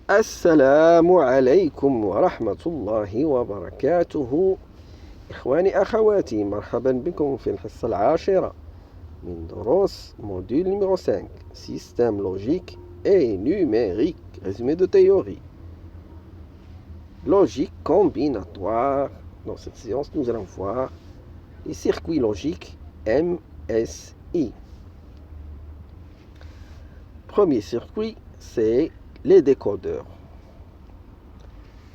السلام عليكم ورحمة الله وبركاته. إخواني أخواتي، مرحبا بكم في الحصة العاشرة من دروس موديل numéro 5 Système logique et numérique. Résumé de théorie. Logique combinatoire. Dans cette séance, nous allons voir les circuits logiques MSI. Premier circuit, c'est les décodeurs.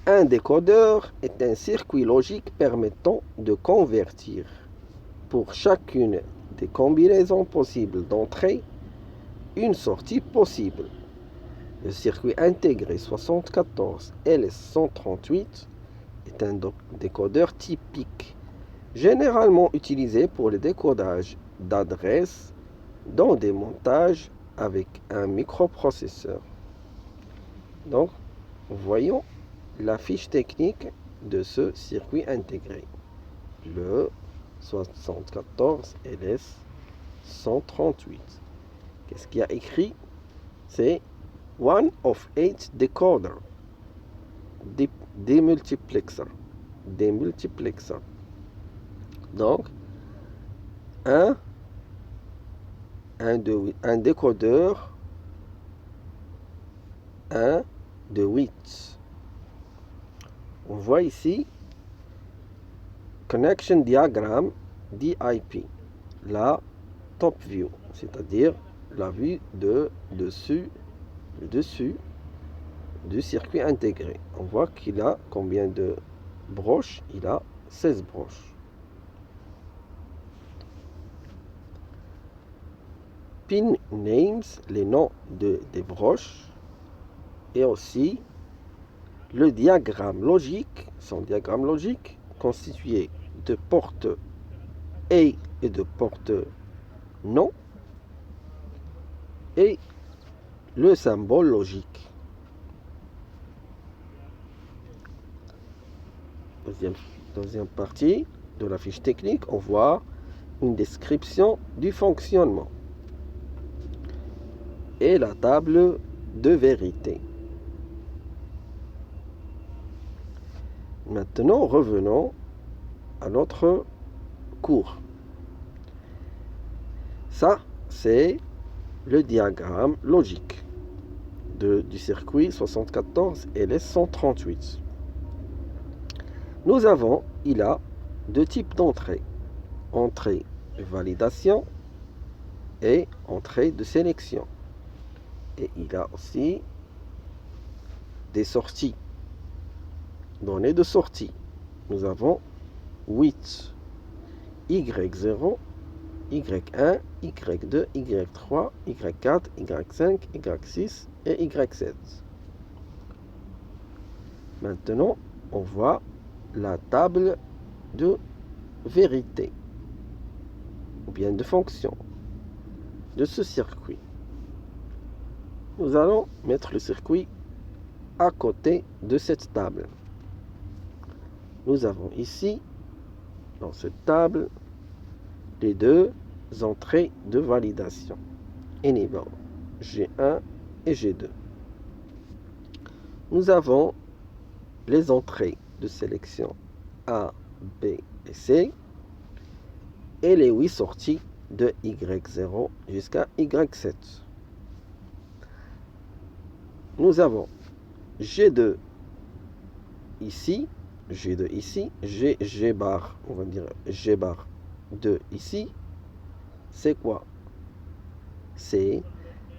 Un décodeur est un circuit logique permettant de convertir pour chacune des combinaisons possibles d'entrée une sortie possible. Le circuit intégré 74 LS138 est un décodeur typique, généralement utilisé pour le décodage d'adresses dans des montages avec un microprocesseur. Donc, voyons la fiche technique de ce circuit intégré. Le 74 LS138. Qu'est-ce qu'il y a écrit? C'est one of 8 decoder. Démultiplexer. Donc, un décodeur 1 de 8. On voit ici Connection Diagram DIP, la top view, c'est-à-dire la vue de dessus du circuit intégré. On voit qu'il a combien de broches? Il a 16 broches. Pin names, les noms des broches, et aussi le diagramme logique, son diagramme logique constitué de portes A et de portes non, et le symbole logique. Deuxième partie de la fiche technique, on voit une description du fonctionnement et la table de vérité. Maintenant, revenons à notre cours. Ça, c'est le diagramme logique du circuit 74 LS138. Il a deux types d'entrées. Entrée de validation et entrée de sélection. Et il a aussi des sorties. Données de sortie. Nous avons 8. Y0, Y1, Y2, Y3, Y4, Y5, Y6 et Y7. Maintenant, on voit la table de vérité ou bien de fonction de ce circuit. Nous allons mettre le circuit à côté de cette table. Nous avons ici, dans cette table, les deux entrées de validation. Enable G1 et G2. Nous avons les entrées de sélection A, B et C et les 8 sorties de Y0 jusqu'à Y7. Nous avons G2 ici, G2 ici, G bar, on va dire G bar 2 ici. C'est quoi? C'est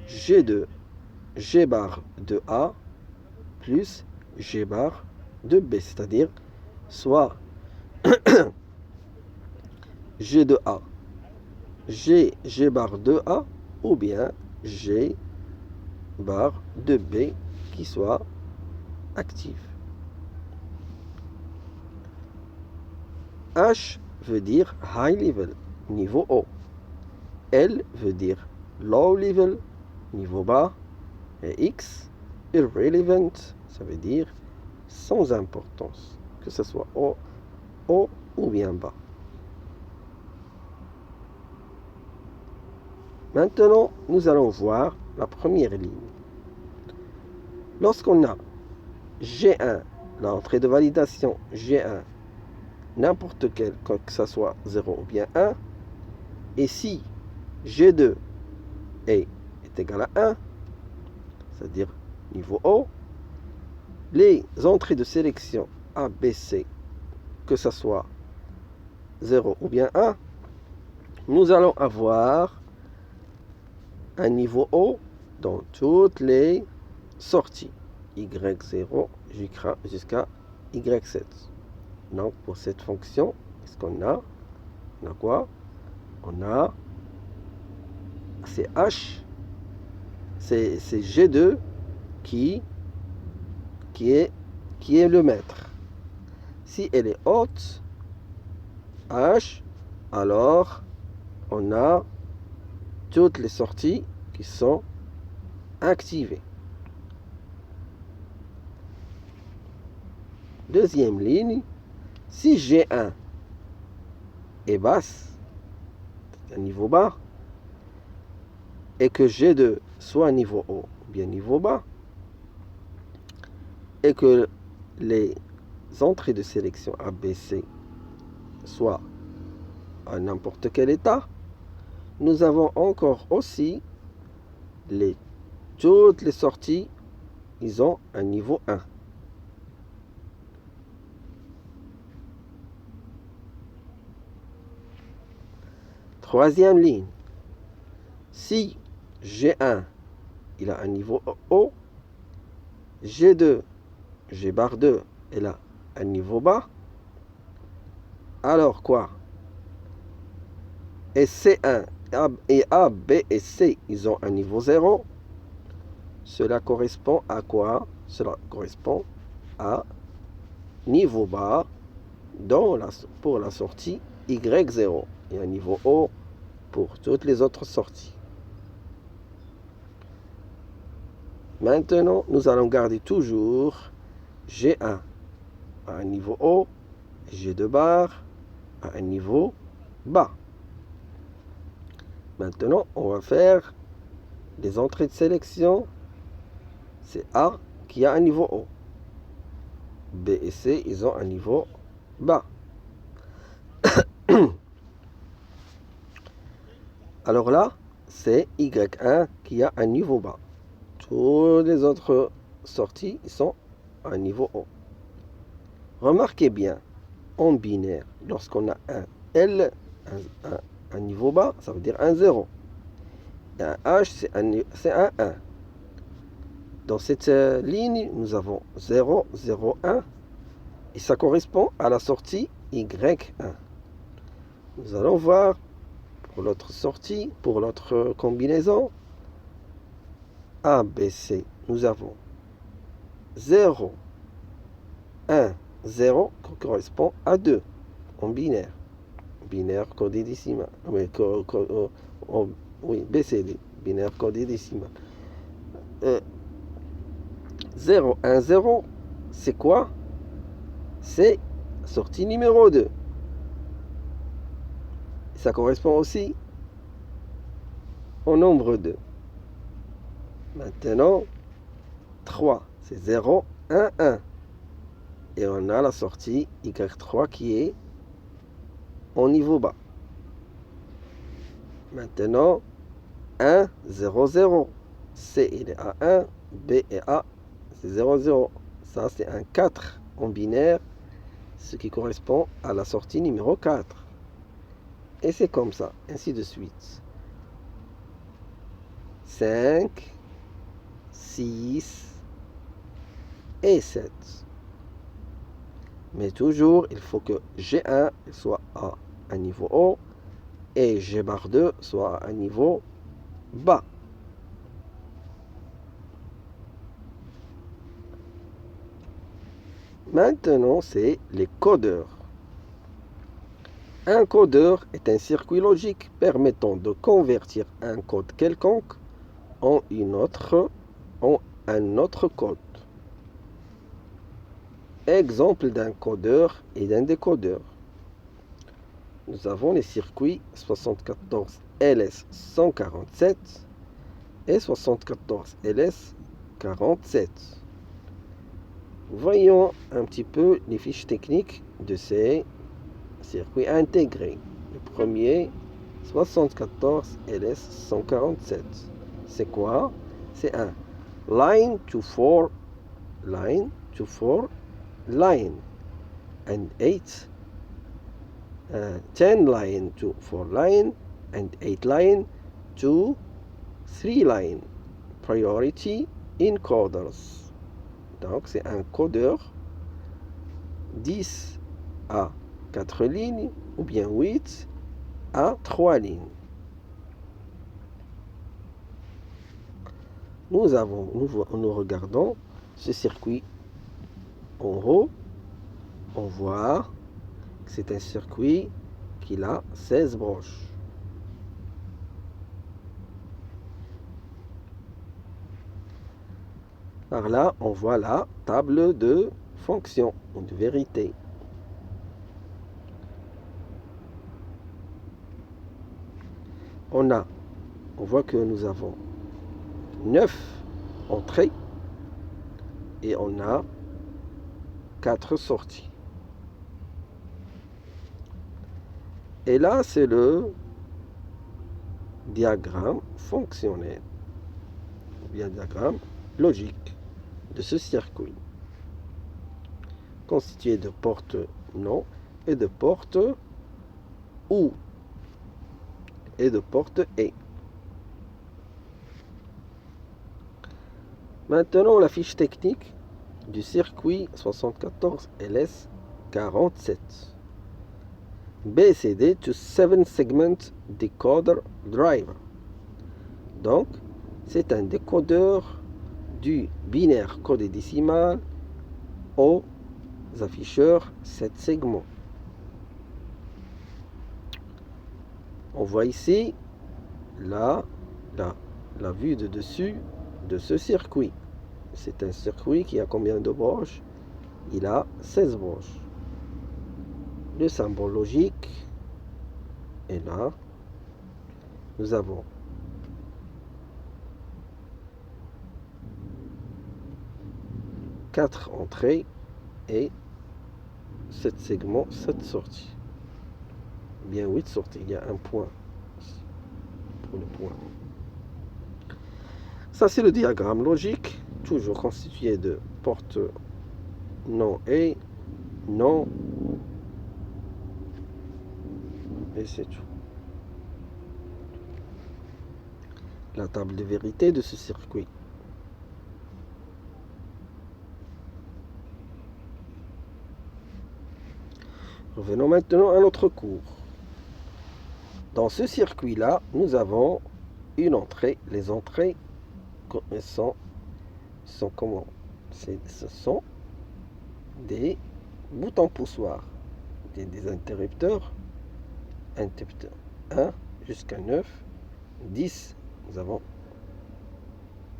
G2, G bar de A plus G bar de B, c'est-à-dire soit G de A, G bar de A ou bien G bar de B qui soit actif. H veut dire high level, niveau haut. L veut dire low level, niveau bas. Et X, irrelevant, ça veut dire sans importance, que ce soit haut ou bien bas. Maintenant, nous allons voir la première ligne. Lorsqu'on a G1, l'entrée de validation G1, n'importe quel, que ce soit 0 ou bien 1, et si G2 est égal à 1, c'est-à-dire niveau O, les entrées de sélection A, B, C, que ce soit 0 ou bien 1, nous allons avoir un niveau O dans toutes les sorties Y0 jusqu'à Y7. Donc pour cette fonction, qu'est-ce qu'on a? On a quoi? On a c'est H, c'est G2 qui est le maître. Si elle est haute, H, alors on a toutes les sorties qui sont activées. Deuxième ligne, si G1 est basse, un niveau bas, et que G2 soit niveau haut ou bien niveau bas, et que les entrées de sélection ABC soient à n'importe quel état, nous avons encore aussi toutes les sorties, ils ont un niveau 1. Troisième ligne, si G1 il a un niveau haut, G2, G bar 2, elle a un niveau bas, alors quoi? Et C1 et A, B et C, ils ont un niveau 0. Cela correspond à quoi? Cela correspond à niveau bas pour la sortie Y0 et un niveau haut pour toutes les autres sorties. Maintenant, nous allons garder toujours G1 à un niveau haut et G2 bar à un niveau bas. Maintenant, on va faire les entrées de sélection. C'est A qui a un niveau haut. B et C, ils ont un niveau bas. Alors là, c'est Y1 qui a un niveau bas. Toutes les autres sorties ils sont à un niveau haut. Remarquez bien, en binaire, lorsqu'on a un L, un niveau bas, ça veut dire un 0. Et un H, c'est un 1. Dans cette ligne, nous avons 0, 0, 1. Et ça correspond à la sortie Y1. Nous allons voir pour l'autre sortie, pour l'autre combinaison. A, B, C, nous avons 0, 1, 0 qui correspond à 2 en binaire. Binaire codé décimal. Oui, BCD, binaire codé décimal. 0, 1, 0, c'est quoi? C'est sortie numéro 2. Ça correspond aussi au nombre 2. Maintenant, 3, c'est 0, 1, 1. Et on a la sortie Y3 qui est au niveau bas. Maintenant, 1, 0, 0. C, il est à 1. B et A, c'est 0, 0. Ça, c'est un 4 en binaire, ce qui correspond à la sortie numéro 4. Et c'est comme ça, ainsi de suite. 5, 6 et 7. Mais toujours, il faut que G1 soit à un niveau haut et G bar 2 soit à un niveau bas. Maintenant, c'est les codeurs. Un codeur est un circuit logique permettant de convertir un code quelconque en un autre code. Exemple d'un codeur et d'un décodeur. Nous avons les circuits 74 LS 147 et 74 LS 47. Voyons un petit peu les fiches techniques de ces circuits intégrés. Le premier, 74 LS 147. C'est quoi? C'est un line to 4 line to 4 line and 8 10 line to 4 line and 8 line to 3 line priority encoders. Donc c'est un codeur 10 à 4 lignes ou bien 8 à 3 lignes. Nous regardons ce circuit en haut. On voit que c'est un circuit qui a 16 branches. Par là, on voit la table de fonction ou de vérité. On voit que nous avons 9 entrées et on a 4 sorties. Et là, c'est le diagramme fonctionnel, ou bien diagramme logique de ce circuit, constitué de portes non et de portes ou et de portes et. Maintenant, la fiche technique du circuit 74 LS 47. BCD to 7 segment decoder driver. Donc, c'est un décodeur du binaire codé décimal aux afficheurs 7 segments. On voit ici la vue de dessus de ce circuit. C'est un circuit qui a combien de branches? Il a 16 branches. Le symbole logique est là. Nous avons quatre entrées et 7 segments, 7 sorties. Bien 8 sorties. Il y a un point pour le point. Ça, c'est le diagramme logique, toujours constitué de portes non et non. Et c'est tout. La table de vérité de ce circuit. Revenons maintenant à notre cours. Dans ce circuit-là, nous avons une entrée. Les entrées sont comment? Ce sont des boutons poussoirs, des interrupteurs. Interrupteur 1 jusqu'à 9, 10. Nous avons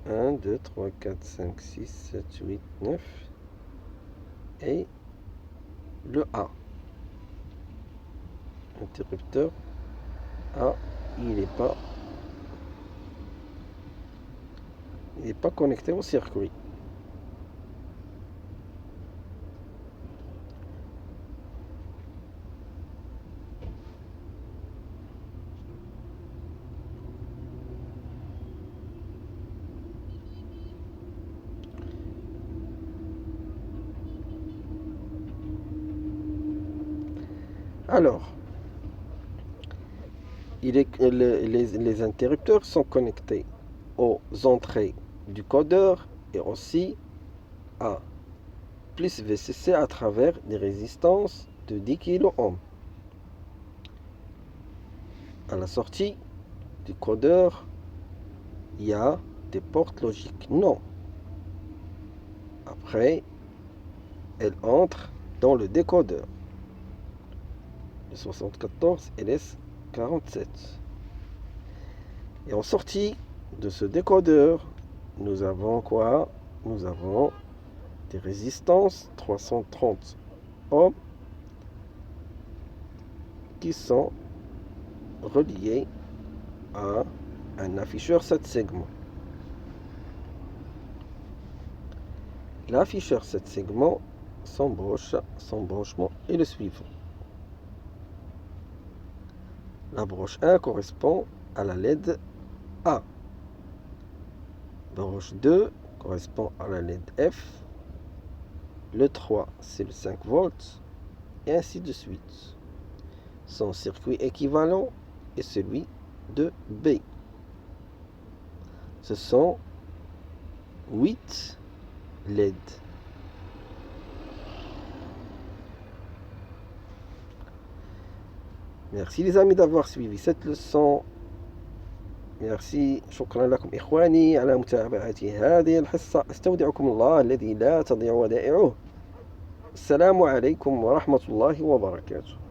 1, 2, 3, 4, 5, 6, 7, 8, 9. Et le A. Interrupteur A, il n'est pas connecté au circuit. Alors, les interrupteurs sont connectés aux entrées du codeur et aussi à plus VCC à travers des résistances de 10 kΩ. À la sortie du codeur, il y a des portes logiques non. Après, elles entrent dans le décodeur. Le 74 LS 47. Et en sortie de ce décodeur, nous avons quoi? Nous avons des résistances 330 ohms qui sont reliées à un afficheur 7 segments. L'afficheur 7 segments s'embauche, son branchement est le suivant. La branche 1 correspond à la LED A. Branche 2 correspond à la LED F. Le 3, c'est le 5 volts, et ainsi de suite. Son circuit équivalent est celui de B. Ce sont 8 LED. Merci les amis d'avoir suivi cette leçon. Merci. شكرا لكم إخواني على متابعة هذه الحصة. أستودعكم الله الذي لا تضيع ودائعه. السلام عليكم ورحمة الله وبركاته.